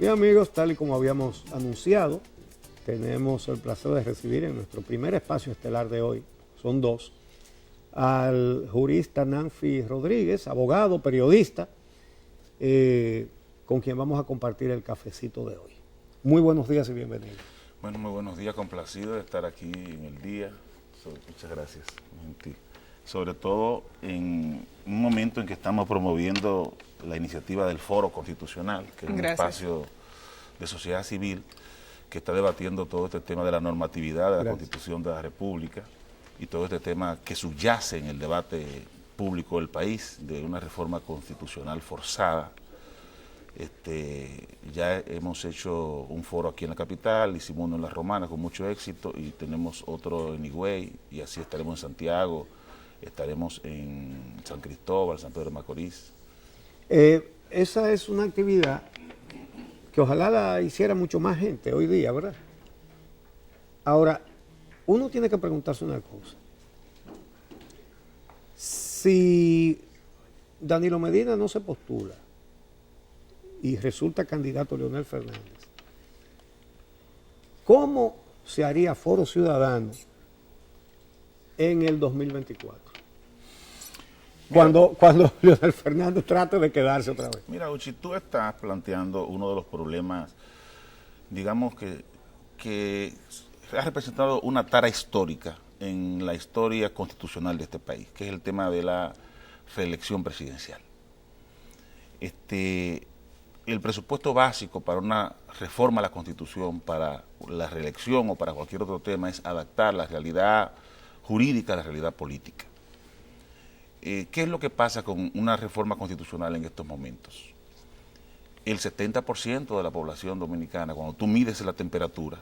Bien amigos, tal y como habíamos anunciado, tenemos el placer de recibir en nuestro primer espacio estelar de hoy, son dos, al jurista Nanfi Rodríguez, abogado, periodista, con quien vamos a compartir el cafecito de hoy. Muy buenos días y bienvenido. Bueno, muy buenos días, complacido de estar aquí en el día. Muchas gracias, gentil. Sobre todo en un momento en que estamos promoviendo la iniciativa del Foro Constitucional, que es un espacio de sociedad civil que está debatiendo todo este tema de la normatividad de la Constitución de la República y todo este tema que subyace en el debate público del país de una reforma constitucional forzada. Ya hemos hecho un foro aquí en la capital, hicimos uno en La Romana con mucho éxito y tenemos otro en Higüey y así estaremos en Santiago, estaremos en San Cristóbal, San Pedro de Macorís. Esa es una actividad que ojalá la hiciera mucho más gente hoy día, ¿verdad? Ahora, uno tiene que preguntarse una cosa. Si Danilo Medina no se postula y resulta candidato Leonel Fernández, ¿cómo se haría Foro Ciudadano en el 2024? Cuando Leonel Fernández trate de quedarse otra vez. Mira, Uchi, tú estás planteando uno de los problemas, digamos que ha representado una tara histórica en la historia constitucional de este país, que es el tema de la reelección presidencial. El presupuesto básico para una reforma a la Constitución, para la reelección o para cualquier otro tema, es adaptar la realidad jurídica a la realidad política. ¿Qué es lo que pasa con una reforma constitucional en estos momentos? El 70% de la población dominicana, cuando tú mides la temperatura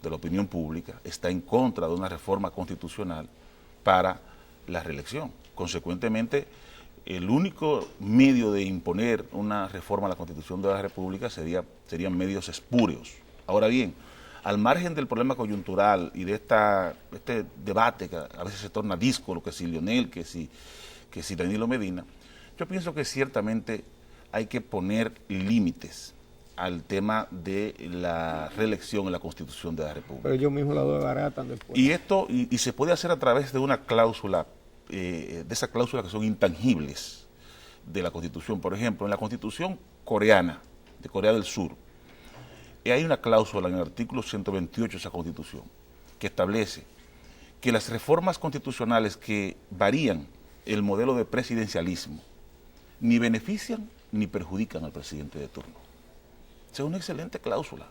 de la opinión pública, está en contra de una reforma constitucional para la reelección. Consecuentemente, el único medio de imponer una reforma a la Constitución de la República serían medios espurios. Ahora bien, al margen del problema coyuntural y de este debate que a veces se torna díscolo, que si Leonel, que si Danilo Medina, yo pienso que ciertamente hay que poner límites al tema de la reelección en la Constitución de la República. Pero ellos mismos la desbaratan después. Y se puede hacer a través de una cláusula, de esas cláusulas que son intangibles de la Constitución. Por ejemplo, en la Constitución coreana, de Corea del Sur, hay una cláusula en el artículo 128 de esa Constitución que establece que las reformas constitucionales que varían el modelo de presidencialismo ni benefician ni perjudican al presidente de turno. Esa es una excelente cláusula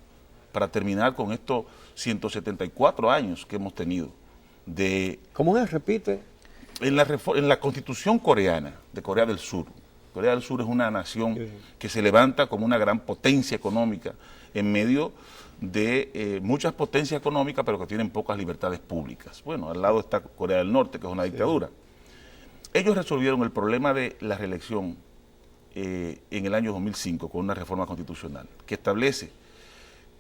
para terminar con estos 174 años que hemos tenido de... ¿Cómo es? Repite. En la Constitución coreana, de Corea del Sur. Corea del Sur es una nación que se levanta como una gran potencia económica en medio de muchas potencias económicas, pero que tienen pocas libertades públicas. Bueno, al lado está Corea del Norte, que es una dictadura. Ellos resolvieron el problema de la reelección en el año 2005 con una reforma constitucional que establece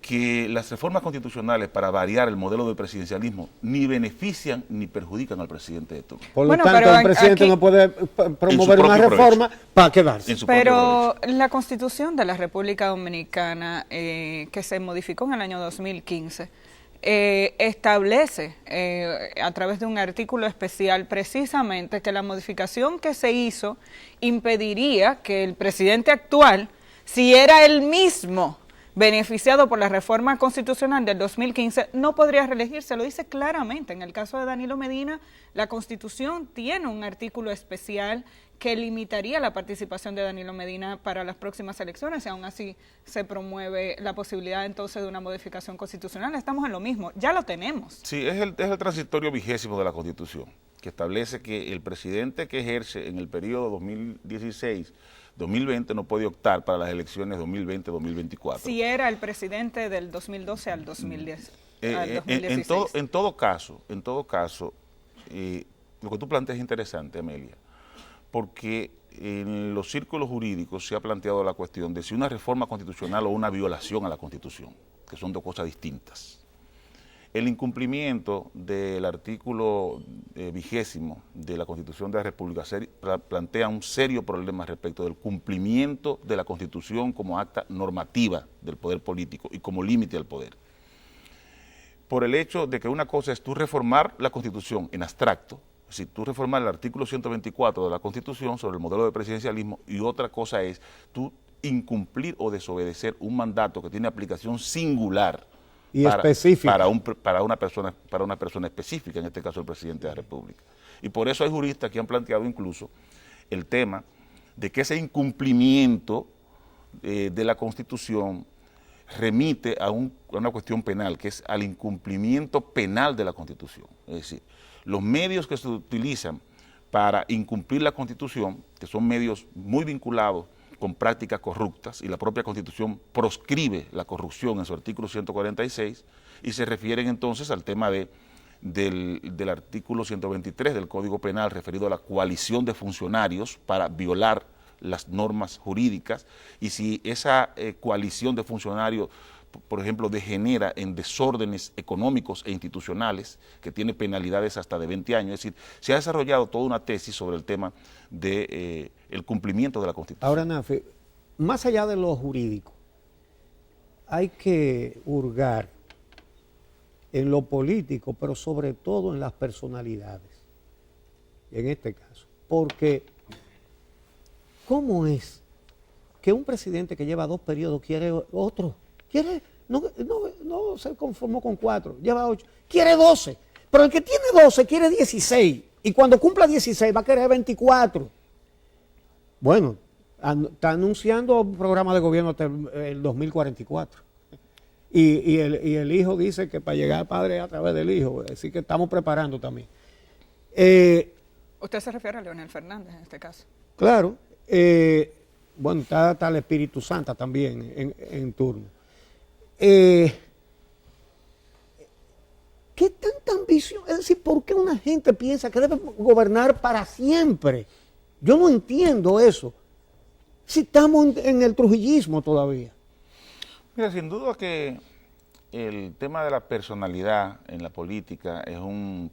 que las reformas constitucionales para variar el modelo de presidencialismo ni benefician ni perjudican al presidente de turno. Por lo tanto, el presidente no puede promover una reforma para quedarse. Pero la Constitución de la República Dominicana, que se modificó en el año 2015, establece a través de un artículo especial precisamente que la modificación que se hizo impediría que el presidente actual, si era el mismo beneficiado por la reforma constitucional del 2015, no podría reelegirse. Lo dice claramente. En el caso de Danilo Medina, la Constitución tiene un artículo especial que limitaría la participación de Danilo Medina para las próximas elecciones y aún así se promueve la posibilidad entonces de una modificación constitucional. Estamos en lo mismo, ya lo tenemos. Sí, es el transitorio 20º de la Constitución, que establece que el presidente que ejerce en el periodo 2016-2020 no puede optar para las elecciones 2020-2024. Si era el presidente del 2012 al 2010. Al 2016. En todo caso, lo que tú planteas es interesante, Amelia, porque en los círculos jurídicos se ha planteado la cuestión de si una reforma constitucional o una violación a la Constitución, que son dos cosas distintas. El incumplimiento del artículo 20 de la Constitución de la República plantea un serio problema respecto del cumplimiento de la Constitución como acta normativa del poder político y como límite al poder. Por el hecho de que una cosa es tú reformar la Constitución en abstracto, es decir, tú reformar el artículo 124 de la Constitución sobre el modelo de presidencialismo, y otra cosa es tú incumplir o desobedecer un mandato que tiene aplicación singular y específica para una persona específica, en este caso el presidente de la República. Y por eso hay juristas que han planteado incluso el tema de que ese incumplimiento de la Constitución remite a una cuestión penal, que es al incumplimiento penal de la Constitución. Es decir, los medios que se utilizan para incumplir la Constitución, que son medios muy vinculados con prácticas corruptas, y la propia Constitución proscribe la corrupción en su artículo 146, y se refieren entonces al tema del artículo 123 del Código Penal referido a la coalición de funcionarios para violar las normas jurídicas, y si esa coalición de funcionarios, por ejemplo, degenera en desórdenes económicos e institucionales, que tiene penalidades hasta de 20 años. Es decir, se ha desarrollado toda una tesis sobre el tema del cumplimiento de la Constitución. Ahora, Nafi, más allá de lo jurídico, hay que hurgar en lo político, pero sobre todo en las personalidades, en este caso, porque ¿cómo es que un presidente que lleva 2 periodos quiere otro? No se conformó con 4, lleva 8, quiere 12, pero el que tiene 12 quiere 16, y cuando cumpla 16 va a querer 24. Bueno, está anunciando un programa de gobierno hasta el 2044, y el hijo dice que para llegar al padre a través del hijo, así que estamos preparando también. ¿Usted se refiere a Leonel Fernández en este caso? Claro, bueno, está el Espíritu Santo también en turno. ¿Qué tanta ambición? Es decir, ¿por qué una gente piensa que debe gobernar para siempre? Yo no entiendo eso. Si estamos en el trujillismo todavía. Mira, sin duda que el tema de la personalidad en la política es un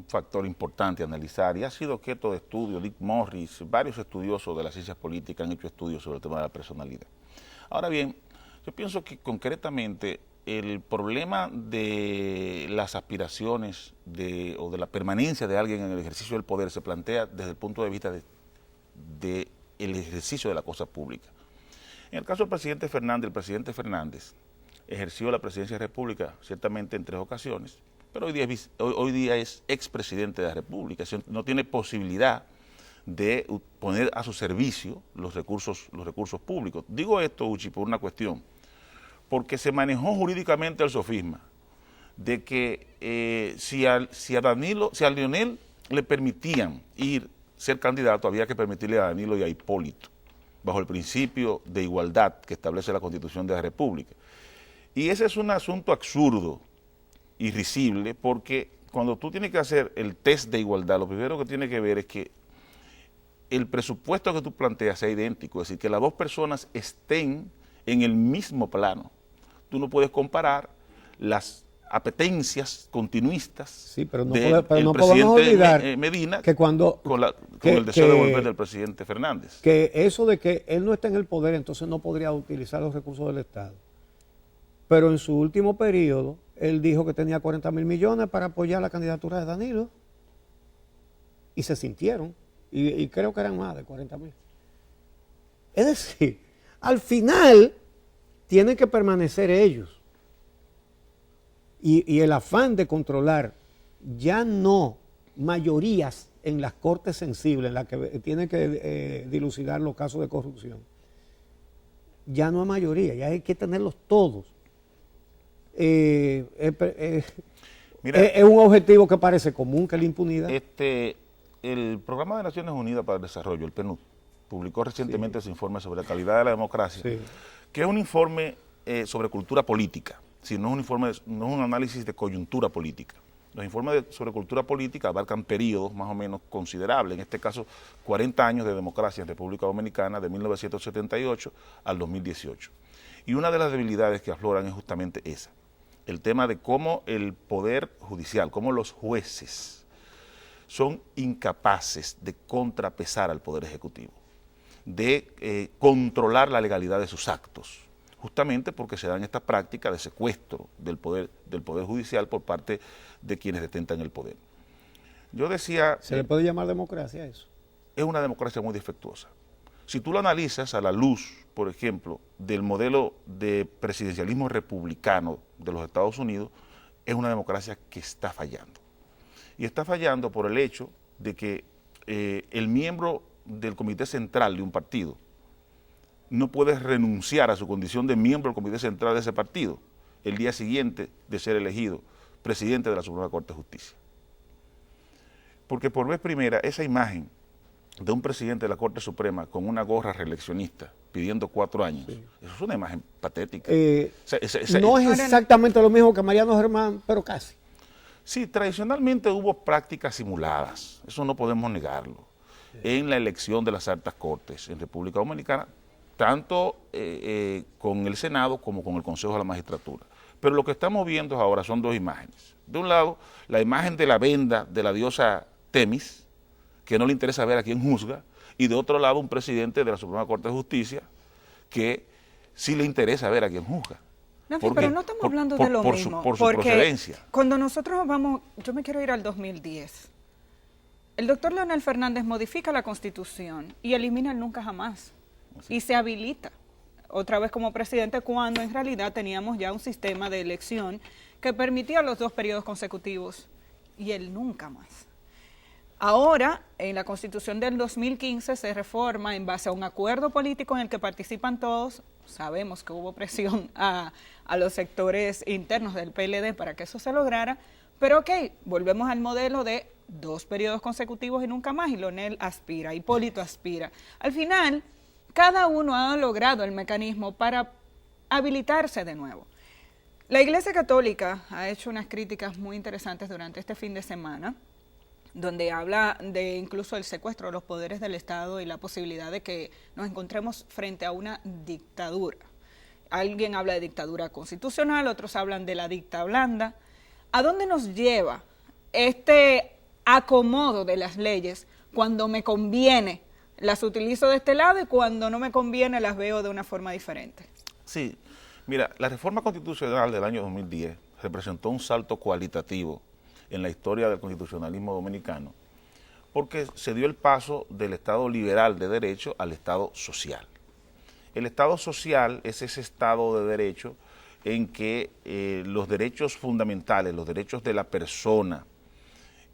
factor importante a analizar, y ha sido objeto de estudio. Dick Morris, varios estudiosos de las ciencias políticas han hecho estudios sobre el tema de la personalidad. Ahora bien, yo pienso que concretamente el problema de las aspiraciones o de la permanencia de alguien en el ejercicio del poder se plantea desde el punto de vista del ejercicio de la cosa pública. En el caso del presidente Fernández, el presidente Fernández ejerció la presidencia de la República ciertamente en 3 ocasiones, pero hoy día es expresidente de la República, no tiene posibilidad de poner a su servicio los recursos públicos. Digo esto, Uchi, por una cuestión, porque se manejó jurídicamente el sofisma de que si a Leonel le permitían ser candidato, había que permitirle a Danilo y a Hipólito, bajo el principio de igualdad que establece la Constitución de la República. Y ese es un asunto absurdo y risible, porque cuando tú tienes que hacer el test de igualdad, lo primero que tienes que ver es que el presupuesto que tú planteas sea idéntico, es decir, que las 2 personas estén en el mismo plano. Tú no puedes comparar las apetencias continuistas sí, pero del presidente Medina que con el deseo de volver del presidente Fernández. Que eso de que él no está en el poder, entonces no podría utilizar los recursos del Estado. Pero en su último periodo, él dijo que tenía 40.000 millones para apoyar la candidatura de Danilo, y se sintieron, y creo que eran más de 40.000. Es decir, al final tienen que permanecer ellos. Y el afán de controlar ya no mayorías en las cortes sensibles, en las que tienen que dilucidar los casos de corrupción, ya no hay mayoría, ya hay que tenerlos todos. Mira, es un objetivo que parece común, que es la impunidad. El Programa de Naciones Unidas para el Desarrollo, el PNUD, publicó recientemente su informe sobre la calidad de la democracia, que es un informe sobre cultura política, no es un análisis de coyuntura política. Los informes sobre cultura política abarcan periodos más o menos considerables, en este caso 40 años de democracia en República Dominicana, de 1978 al 2018. Y una de las debilidades que afloran es justamente esa, el tema de cómo el Poder Judicial, cómo los jueces son incapaces de contrapesar al Poder Ejecutivo, de controlar la legalidad de sus actos, justamente porque se dan estas prácticas de secuestro del poder Judicial por parte de quienes detentan el poder. Yo decía... ¿Se le puede llamar democracia a eso? Es una democracia muy defectuosa. Si tú lo analizas a la luz, por ejemplo, del modelo de presidencialismo republicano de los Estados Unidos, es una democracia que está fallando. Y está fallando por el hecho de que el miembro del comité central de un partido no puede renunciar a su condición de miembro del comité central de ese partido el día siguiente de ser elegido presidente de la Suprema Corte de Justicia. Porque por vez primera, esa imagen de un presidente de la Corte Suprema con una gorra reeleccionista pidiendo 4 años, sí, eso es una imagen patética. No es exactamente lo mismo que Mariano Germán, pero casi. Sí, tradicionalmente hubo prácticas simuladas, eso no podemos negarlo, en la elección de las altas cortes en República Dominicana, tanto con el Senado como con el Consejo de la Magistratura. Pero lo que estamos viendo ahora son 2 imágenes. De un lado, la imagen de la venda de la diosa Temis, que no le interesa ver a quién juzga, y de otro lado un presidente de la Suprema Corte de Justicia que sí le interesa ver a quién juzga. No, pero no estamos hablando de lo mismo. Por su procedencia. Cuando nosotros vamos, yo me quiero ir al 2010, el doctor Leonel Fernández modifica la Constitución y elimina el nunca jamás. Sí. Y se habilita otra vez como presidente cuando en realidad teníamos ya un sistema de elección que permitía los 2 periodos consecutivos y el nunca más. Ahora, en la Constitución del 2015 se reforma en base a un acuerdo político en el que participan todos. Sabemos que hubo presión a los sectores internos del PLD para que eso se lograra, pero ok, volvemos al modelo de 2 periodos consecutivos y nunca más, y Leonel aspira, Hipólito aspira. Al final, cada uno ha logrado el mecanismo para habilitarse de nuevo. La Iglesia Católica ha hecho unas críticas muy interesantes durante este fin de semana, donde habla de incluso el secuestro de los poderes del Estado y la posibilidad de que nos encontremos frente a una dictadura. Alguien habla de dictadura constitucional, otros hablan de la dicta blanda. ¿A dónde nos lleva este acomodo de las leyes? Cuando me conviene las utilizo de este lado y cuando no me conviene las veo de una forma diferente. Sí, mira, la reforma constitucional del año 2010 representó un salto cualitativo en la historia del constitucionalismo dominicano, porque se dio el paso del Estado liberal de derecho al Estado social. El Estado social es ese Estado de derecho en que los derechos fundamentales, los derechos de la persona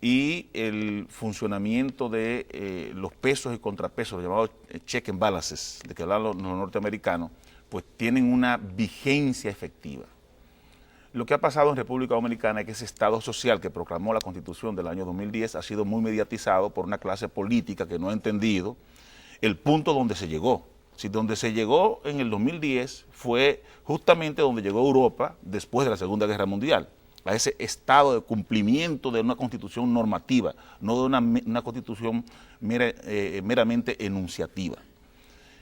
y el funcionamiento de los pesos y contrapesos, los llamados check and balances, de que hablan los norteamericanos, pues tienen una vigencia efectiva. Lo que ha pasado en República Dominicana es que ese Estado social que proclamó la Constitución del año 2010 ha sido muy mediatizado por una clase política que no ha entendido el punto donde se llegó. Si donde se llegó en el 2010 fue justamente donde llegó Europa después de la Segunda Guerra Mundial, a ese estado de cumplimiento de una Constitución normativa, no de una Constitución meramente enunciativa.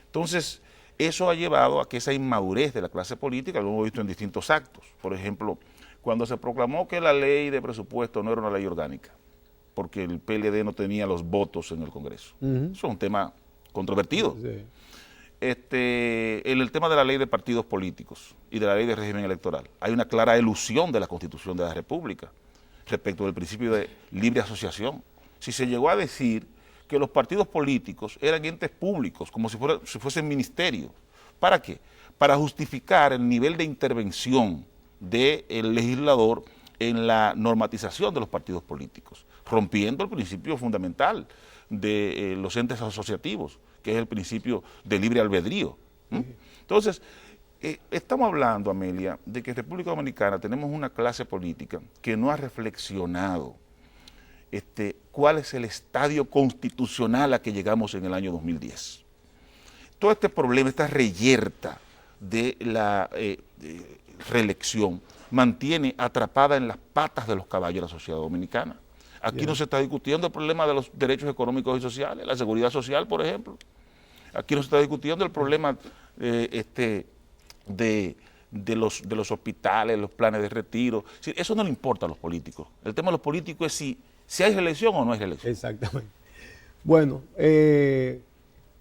Entonces, eso ha llevado a que esa inmadurez de la clase política lo hemos visto en distintos actos. Por ejemplo, cuando se proclamó que la ley de presupuesto no era una ley orgánica, porque el PLD no tenía los votos en el Congreso. Eso es un tema controvertido. Sí. En el tema de la ley de partidos políticos y de la ley de régimen electoral, hay una clara elusión de la Constitución de la República respecto del principio de libre asociación. Si se llegó a decir que los partidos políticos eran entes públicos, como si fuesen ministerios. ¿Para qué? Para justificar el nivel de intervención del legislador en la normatización de los partidos políticos, rompiendo el principio fundamental de los entes asociativos, que es el principio de libre albedrío. Entonces, estamos hablando, Amelia, de que en República Dominicana tenemos una clase política que no ha reflexionado cuál es el estadio constitucional a que llegamos en el año 2010. Todo este problema, esta reyerta de la reelección, mantiene atrapada en las patas de los caballos de la sociedad dominicana. Aquí no se está discutiendo el problema de los derechos económicos y sociales, la seguridad social, por ejemplo. Aquí no se está discutiendo el problema de de los hospitales, los planes de retiro. Sí, eso no le importa a los políticos. El tema de los políticos es si hay reelección o no hay reelección. Exactamente. Bueno, te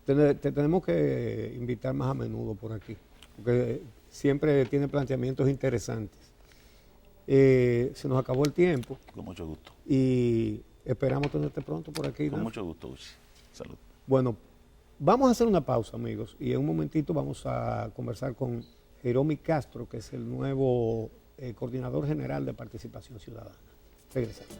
tenemos que invitar más a menudo por aquí, porque siempre tiene planteamientos interesantes. Se nos acabó el tiempo. Con mucho gusto. Y esperamos tenerte pronto por aquí. Con ¿no? mucho gusto, Uchi. Salud. Bueno, vamos a hacer una pausa, amigos, y en un momentito vamos a conversar con Jeromi Castro, que es el nuevo coordinador general de Participación Ciudadana. Regresamos.